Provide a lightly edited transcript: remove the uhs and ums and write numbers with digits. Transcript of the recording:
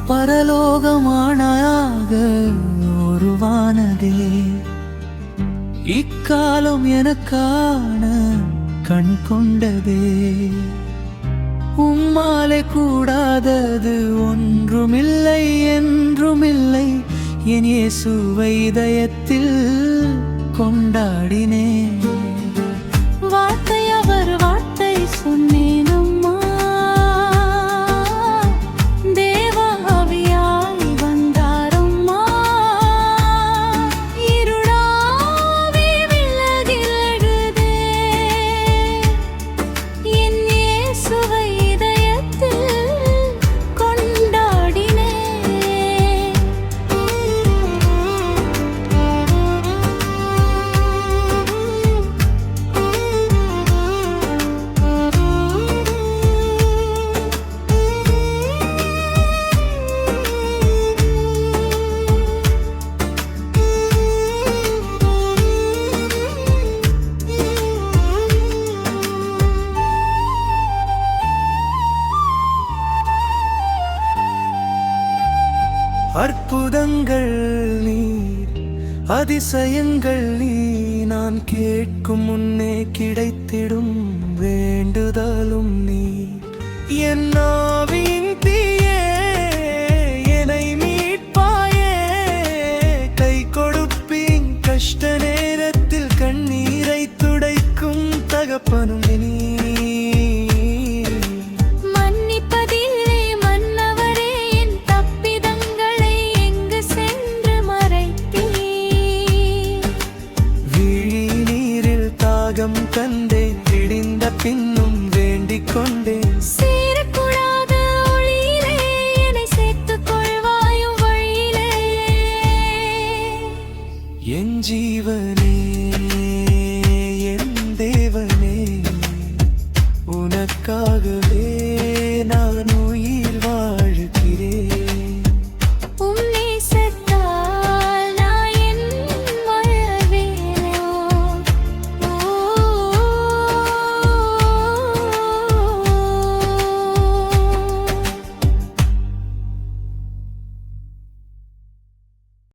பரலோகமானாயாக உருவானதே. இக்காலம் எனக்கான கண் கொண்டதே. உம்மாலே கூடாதது ஒன்றுமில்லை என்றுமில்லை. என் இயேசுவை இதயத்தில் கொண்டாடினேன். வார்த்தை அவர் வார்த்தை சொன்னேன் அம்மா. தேவ ஆவியாய் வந்தாரம்மா. இருளாவி விலகிடுதே. என் இயேசுவை இதயத்தில் கொண்டாடினேன். அற்புதங்கள் நீ, அதிசயங்கள் நீ, நான் கேட்கும் முன்னே கிடைத்திடும் வேண்டுதலும் நீ. என் ஆவியின் தீயே, என்னை மீட்பாயே. கை கொடுப்பீன் கஷ்ட நேரத்தில், கண்ணீரை துடைக்கும் தகப்பனும் நீ. கண்டேன் விடிந்த பின்னும் வேண்டிக் கொண்டேன். சேரக்கூடாத ஒளியிலே என்னை சேர்த்துக் கொள்வாயும் வழியிலே. என் ஜீவனே